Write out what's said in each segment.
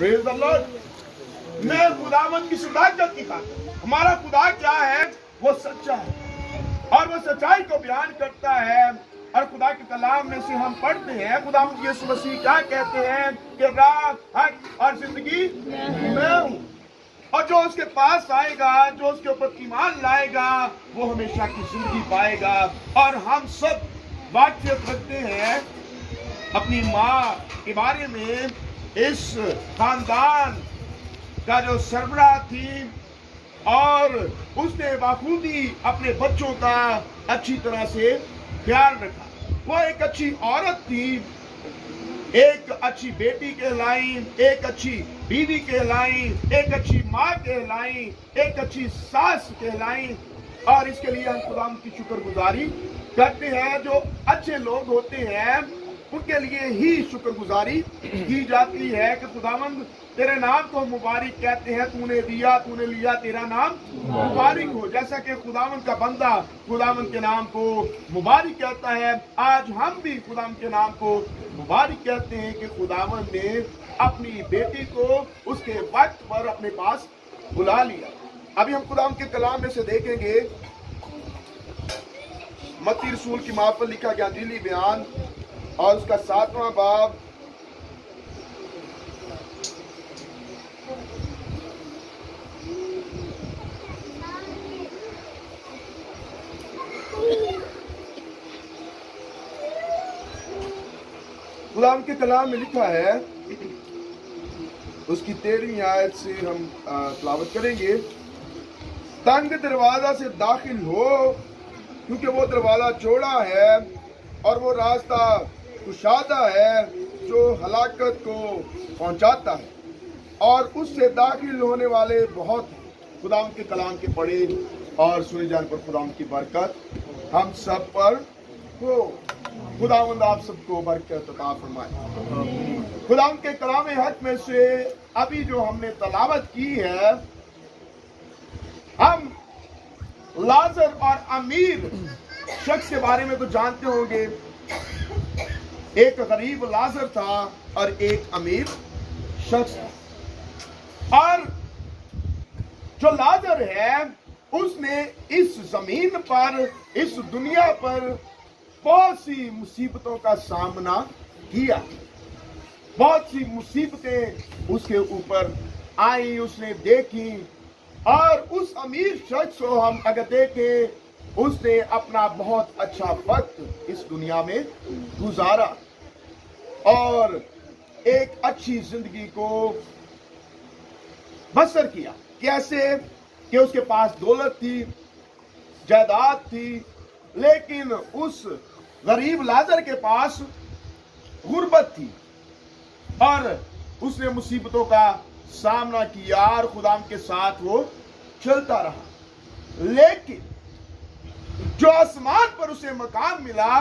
Praise the Lord. मैं खुदावंद की सदाकत की खातिर, हमारा खुदा क्या है? वो सच्चा है और वो सच्चाई को बयान करता है। और खुदा के कलाम में से हम पढ़ते हैं, खुदावंद यीशु मसीह क्या कहते हैं कि राह, हक और जिंदगी मैं हूँ, और जो उसके पास आएगा, जो उसके ऊपर ईमान लाएगा, वो हमेशा की जिंदगी पाएगा। और हम सब वाकियत रखते हैं अपनी माँ के बारे में। इस खानदान का जो सरबराह थी और उसने बाखूबी अपने बच्चों का अच्छी तरह से ख्याल रखा। वो एक अच्छी औरत थी, एक अच्छी बेटी कहलाई, एक अच्छी बीवी कहलाई, एक अच्छी माँ कहलाई, एक अच्छी सास कहलाई। और इसके लिए हम खुदा की शुक्रगुजारी करते हैं। जो अच्छे लोग होते हैं उनके लिए ही शुक्रगुजारी की जाती है कि खुदावंद तेरे नाम को मुबारक कहते हैं, तूने दिया, तूने लिया, तेरा नाम मुबारक हो। जैसा कि खुदावंद का बंदा खुदावंद के नाम को मुबारक कहता है, आज हम भी खुदावंद के नाम को मुबारक कहते हैं कि खुदावंद ने अपनी बेटी को उसके वक्त पर अपने पास बुला लिया। अभी हम खुदावंद के कलाम में से देखेंगे, मत्ती रसूल की मार्फत पर लिखा गया अंजीली बयान और उसका 7वां बाब खुदावंद के कलाम में लिखा है, उसकी 13वीं आयत से हम तिलावत करेंगे। तंग दरवाजा से दाखिल हो, क्योंकि वो दरवाजा चौड़ा है और वो रास्ता कुशादा है जो हलाकत को पहुंचाता है, और उससे दाखिल होने वाले बहुत हैं। खुदावंद के कलाम के पढ़े और सुने जाने पर खुदावंद की बरकत हम सब पर हो। खुदावंद आप सबको बरकत अता फरमाए। खुदावंद के कलाम हक में से अभी जो हमने तलावत की है, हम लाजर और अमीर शख्स के बारे में तो जानते होंगे। एक गरीब लाजर था और एक अमीर शख्स था। और जो लाजर है उसने इस जमीन पर, इस दुनिया पर बहुत सी मुसीबतों का सामना किया। बहुत सी मुसीबतें उसके ऊपर आई, उसने देखी। और उस अमीर शख्स को हम अगर देखें, उसने अपना बहुत अच्छा वक्त इस दुनिया में गुजारा और एक अच्छी जिंदगी को बसर किया। कैसे कि उसके पास दौलत थी, जायदाद थी, लेकिन उस गरीब लाजर के पास गुर्बत थी और उसने मुसीबतों का सामना किया और खुदा के साथ वो चलता रहा। लेकिन जो आसमान पर उसे मकाम मिला,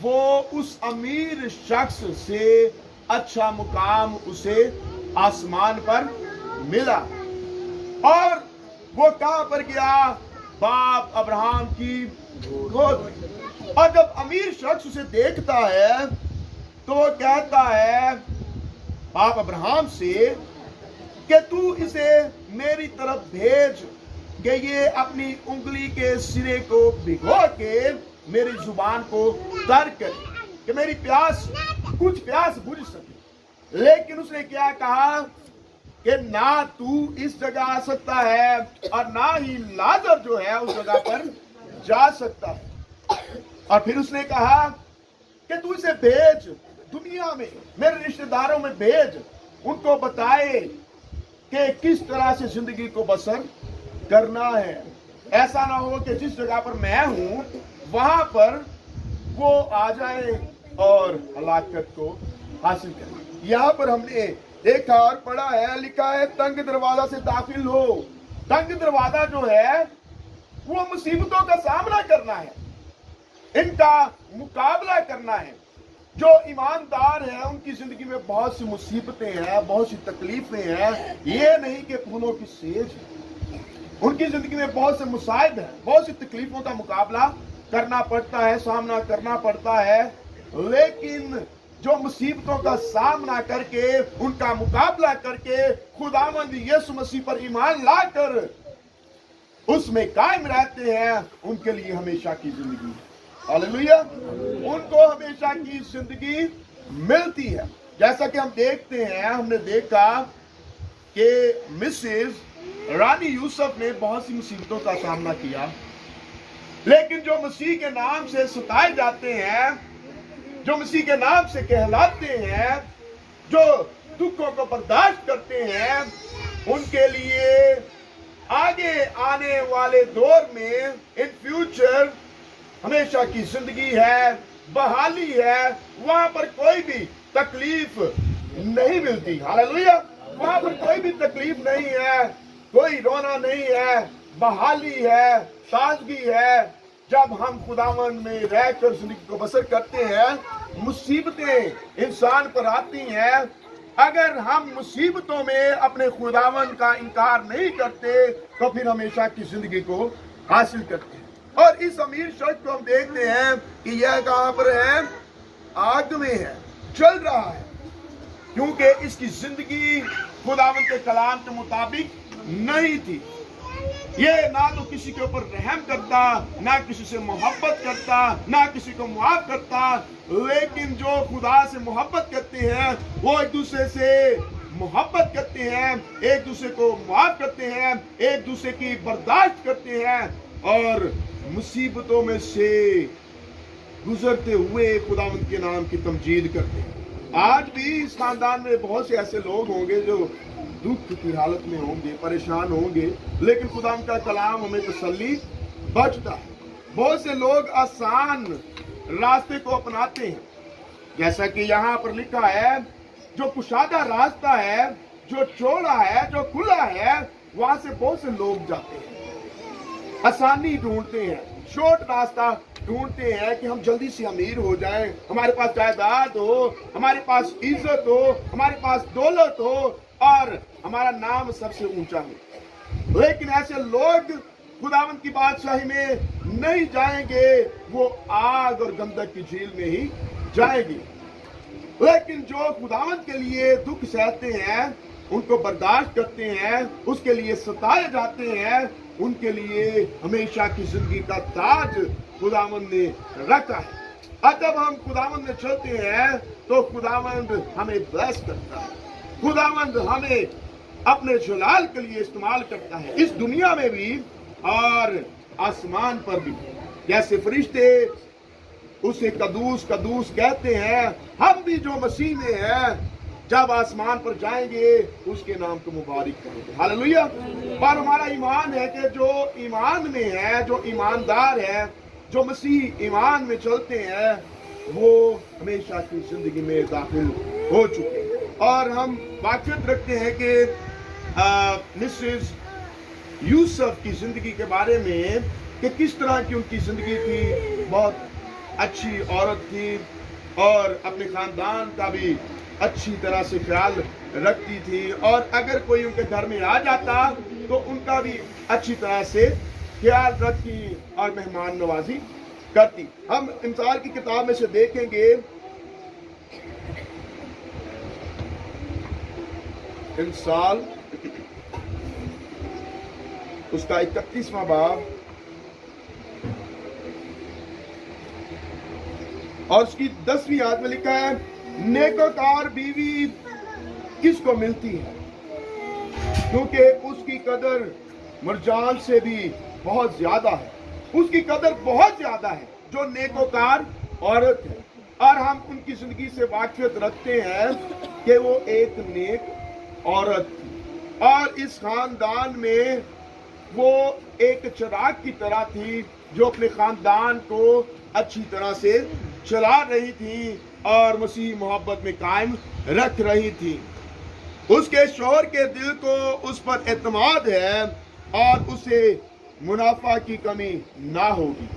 वो उस अमीर शख्स से अच्छा मुकाम उसे आसमान पर मिला। और वो कहां पर गया? बाप अब्राहम की गोद। और जब अमीर शख्स उसे देखता है तो वो कहता है बाप अब्राहम से कि तू इसे मेरी तरफ भेज कि ये अपनी उंगली के सिरे को भिगो के मेरी जुबान को तर करे कि मेरी प्यास, कुछ प्यास बुझ सके। लेकिन उसने क्या कहा कि ना तू इस जगह आ सकता है और ना ही लाजर जो है उस जगह पर जा सकता है। और फिर उसने कहा कि तू इसे भेज, दुनिया में मेरे रिश्तेदारों में भेज, उनको बताए कि किस तरह से जिंदगी को बसर करना है। ऐसा ना हो कि जिस जगह पर मैं हूं वहां पर वो आ जाए और हलाकत को हासिल करे। यहां पर हमने देखा और पढ़ा है, लिखा है तंग दरवाजा से दाखिल हो। तंग दरवाजा जो है वो मुसीबतों का सामना करना है, इनका मुकाबला करना है। जो ईमानदार है उनकी जिंदगी में बहुत सी मुसीबतें हैं, बहुत सी तकलीफें हैं। ये नहीं कि फूलों की सेज है, उनकी जिंदगी में बहुत से मुसाइब हैं, बहुत सी तकलीफों का मुकाबला करना पड़ता है, सामना करना पड़ता है। लेकिन जो मुसीबतों का सामना करके, उनका मुकाबला करके खुदावंद यीशु मसीह पर ईमान लाकर उसमें कायम रहते हैं, उनके लिए हमेशा की जिंदगी है। हालेलुया। उनको हमेशा की जिंदगी मिलती है। जैसा कि हम देखते हैं, हमने देखा कि मिसेस रानी यूसुफ ने बहुत सी मुसीबतों का सामना किया, लेकिन जो मसीह के नाम से सताए जाते हैं, जो मसीह के नाम से कहलाते हैं, जो दुखों को बर्दाश्त करते हैं, उनके लिए आगे आने वाले दौर में इन फ्यूचर हमेशा की जिंदगी है, बहाली है। वहां पर कोई भी तकलीफ नहीं मिलती। हालेलुया। वहां पर कोई भी तकलीफ नहीं है, कोई रोना नहीं है, बहाली है, ताजगी है। जब हम खुदावन में रहकर जिंदगी को बसर करते हैं, मुसीबतें इंसान पर आती हैं, अगर हम मुसीबतों में अपने खुदावन का इनकार नहीं करते तो फिर हमेशा की जिंदगी को हासिल करते हैं। और इस अमीर शख्स को हम देखते हैं कि यह कहां पर है? आग में है, जल रहा है, क्योंकि इसकी जिंदगी खुदावन के कलाम के मुताबिक नहीं थी। ये ना तो किसी के ऊपर रहम करता, ना किसी से मोहब्बत करता, ना किसी को माफ करता। लेकिन जो खुदा से मोहब्बत करते हैं वो एक दूसरे से मोहब्बत करते हैं, एक दूसरे को माफ करते हैं, एक दूसरे की बर्दाश्त करते हैं और मुसीबतों में से गुजरते हुए खुदावंद के नाम की तमजीद करते हैं। आज भी इस खानदान में बहुत से ऐसे लोग होंगे जो दुख की हालत में होंगे, परेशान होंगे, लेकिन खुदावंद का कलाम हमें तसल्ली बख्शता है। बहुत से लोग आसान रास्ते को अपनाते हैं, जैसा कि यहाँ पर लिखा है, जो कुशादा रास्ता है, जो चौड़ा है, जो खुला है, वहां से बहुत से लोग जाते हैं, आसानी ढूंढते हैं, शॉर्ट रास्ता ढूंढते हैं कि हम जल्दी से अमीर हो जाएं, हमारे पास जायदाद हो, हमारे पास इज्जत हो, हमारे पास दौलत हो और हमारा नाम सबसे ऊंचा हो। लेकिन ऐसे लोग खुदावंद की बादशाही में नहीं जाएंगे, वो आग और गंधक की झील में ही जाएंगे। लेकिन जो खुदावंद के लिए दुख सहते हैं, उनको बर्दाश्त करते हैं, उसके लिए सताए जाते हैं, उनके लिए हमेशा की जिंदगी का ताज खुदावंद ने रखा है। और जब हम खुदावंद में चलते हैं तो खुदावंद हमें ब्लेस करता है, खुदावंद हमें अपने जलाल के लिए इस्तेमाल करता है, इस दुनिया में भी और आसमान पर भी। जैसे फरिश्ते उसे कदूस कदूस कहते हैं, हम भी जो मसीह में हैं, जब आसमान पर जाएंगे उसके नाम को मुबारक करेंगे। हालेलुया। पर हमारा ईमान है कि जो ईमान में है, जो ईमानदार है, जो मसीह ईमान में चलते हैं, वो हमेशा की जिंदगी में दाखिल हो चुके हैं। और हम वाकियत रखते हैं कि मिसेस यूसुफ की जिंदगी के बारे में कि किस तरह की उनकी जिंदगी थी। बहुत अच्छी औरत थी और अपने खानदान का भी अच्छी तरह से ख्याल रखती थी, और अगर कोई उनके घर में आ जाता तो उनका भी अच्छी तरह से ख्याल रखती और मेहमान नवाजी करती। हम इमसाल की किताब में से देखेंगे, इमसाल उसका 31वां बाब और उसकी 10वीं आयत में लिखा है, नेकोकार बीवी किसको मिलती है, क्योंकि उसकी कदर मरजान से भी बहुत ज्यादा है। उसकी कदर बहुत ज्यादा है जो नेकोकार औरत है। और हम उनकी जिंदगी से वाकियत रखते हैं कि वो एक नेक औरत थी और इस खानदान में वो एक चिराग की तरह थी जो अपने खानदान को अच्छी तरह से चला रही थी और मसीह मोहब्बत में कायम रख रही थी। उसके शौहर के दिल को उस पर एतमाद है और उसे मुनाफा की कमी ना होगी।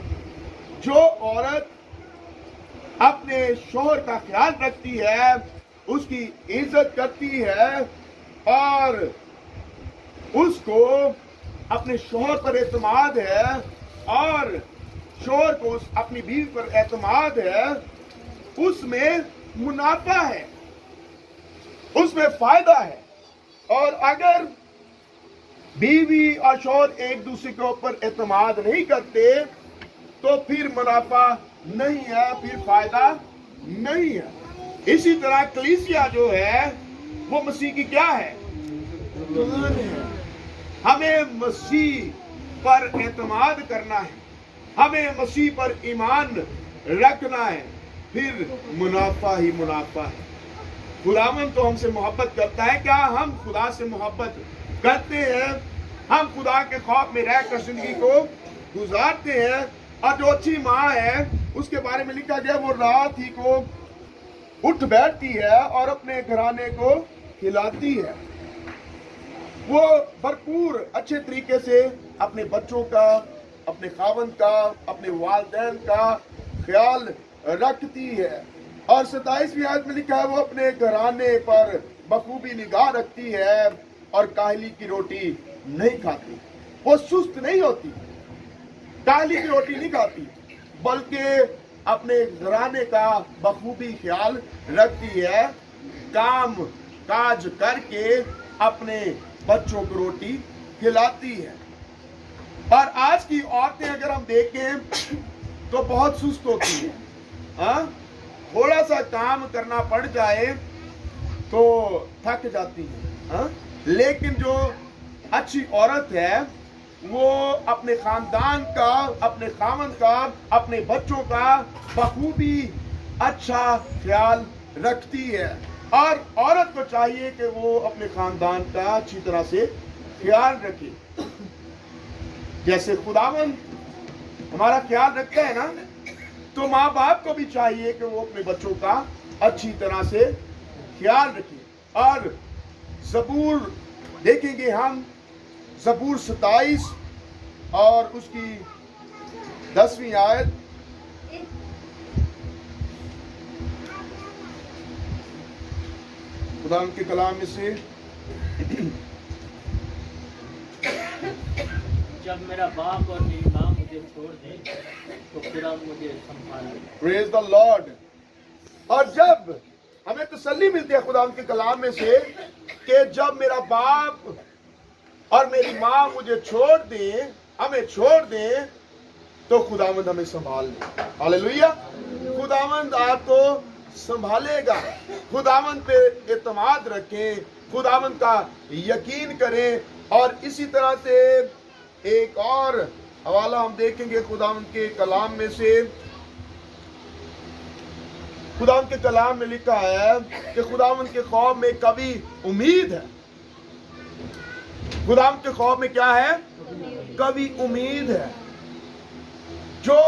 जो औरत अपने शौहर का ख्याल रखती है, उसकी इज्जत करती है और उसको अपने शौहर पर एतमाद है और शौहर को अपनी बीवी पर एतमाद है, उसमें मुनाफा है, उसमें फायदा है। और अगर बीवी और शौहर एक दूसरे के ऊपर एतमाद नहीं करते तो फिर मुनाफा नहीं है, फिर फायदा नहीं है। इसी तरह कलीसिया जो है वो मसीह की क्या है? जान है। हमें मसीह पर एतमाद करना है, हमें मसीह पर ईमान रखना है, फिर मुनाफा ही मुनाफा है। खुदावंद तो हमसे मोहब्बत करता है। क्या हम खुदा से मोहब्बत करते हैं? हम खुदा के खौफ में रहकर जिंदगी को गुजारते हैं। और जो अच्छी माँ है उसके बारे में लिखा गया, वो रात ही को उठ बैठती है और अपने घराने को खिलाती है। वो भरपूर अच्छे तरीके से अपने बच्चों का, अपने खावंद का, अपने वालिदैन का ख्याल रखती है। और 27वीं आयत में लिखा है, वो अपने घराने पर बखूबी निगाह रखती है और काहली की रोटी नहीं खाती। वो सुस्त नहीं होती, काहली की रोटी नहीं खाती, बल्कि अपने घराने का बखूबी ख्याल रखती है, काम काज करके अपने बच्चों को रोटी खिलाती है। और आज की औरतें अगर हम देखें तो बहुत सुस्त होती है। थोड़ा सा काम करना पड़ जाए तो थक जाती है। लेकिन जो अच्छी औरत है वो अपने खानदान का, अपने खामन का, अपने बच्चों का बखूबी अच्छा ख्याल रखती है। और औरत को चाहिए कि वो अपने खानदान का अच्छी तरह से ख्याल रखे, जैसे खुदावंद हमारा ख्याल रखता है ना, तो माँ बाप को भी चाहिए कि वो अपने बच्चों का अच्छी तरह से ख्याल रखे। और ज़बूर देखेंगे हम, ज़बूर 27 और उसकी 10वीं आयत। खुदा के कलाम में से, जब मेरा बाप और मेरी माँ मुझे छोड़ दे तो खुदा मुझे संभाले। Praise the Lord. और जब हमें तसल्ली मिलती है खुदा के कलाम में से कि जब मेरा बाप और मेरी माँ मुझे छोड़ दें, हमें छोड़ दें, तो खुदावंद हमें संभाल ले। हालेलुया। खुदावंद आपको संभालेगा। खुदावंद पे एतमाद रखें, खुदावंद का यकीन करें। और इसी तरह से एक और हवाला हम देखेंगे खुदावंद के कलाम में से। खुदावंद के कलाम में लिखा है कि खुदावंद के खौफ में कभी उम्मीद है। खुदावंद के खौफ में क्या है? कभी उम्मीद है। जो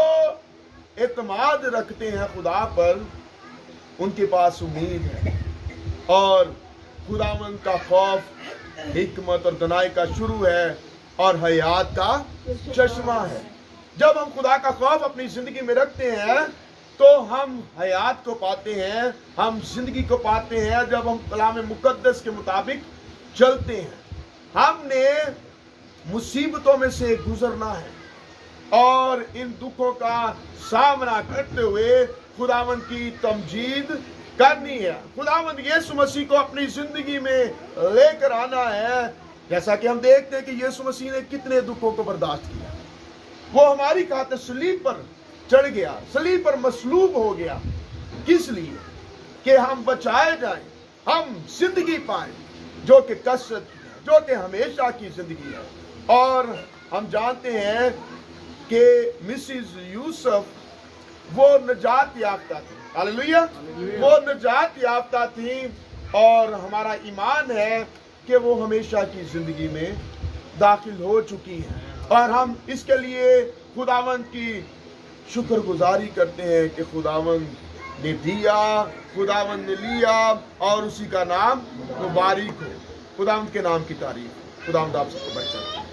एतमाद रखते हैं खुदा पर, उनके पास उम्मीद है। और खुदावंद का खौफ हिकमत और दनाई का शुरू है और हयात का चश्मा है। जब हम खुदा का खौफ अपनी जिंदगी में रखते हैं तो हम हयात को पाते हैं, हम जिंदगी को पाते हैं। जब हम कलाम मुकद्दस के मुताबिक चलते हैं, हमने मुसीबतों में से गुजरना है और इन दुखों का सामना करते हुए खुदावंद की तमजीद करनी है। खुदावंद यीशु मसीह को अपनी जिंदगी में लेकर आना है। जैसा कि हम देखते हैं कि यीशु मसीह ने कितने दुखों को बर्दाश्त किया। वो हमारी खातिर सलीब पर चढ़ गया, सलीब पर मसलूब हो गया। किस लिए? कि हम बचाए जाएं, हम जिंदगी पाएं जो कि कसरत की है, जो कि हमेशा की जिंदगी है। और हम जानते हैं कि मिसिस यूसुफ वो नजात याफ्ता थी। हालेलुया। वो नजात याफ्ता थी और हमारा ईमान है कि वो हमेशा की जिंदगी में दाखिल हो चुकी है। और हम इसके लिए खुदावंद की शुक्रगुजारी करते हैं कि खुदावंद ने दिया, खुदावंद ने लिया और उसी का नाम मुबारक हो। खुदावंद के नाम की तारीफ। खुदावंद आप सबको बरकत दे।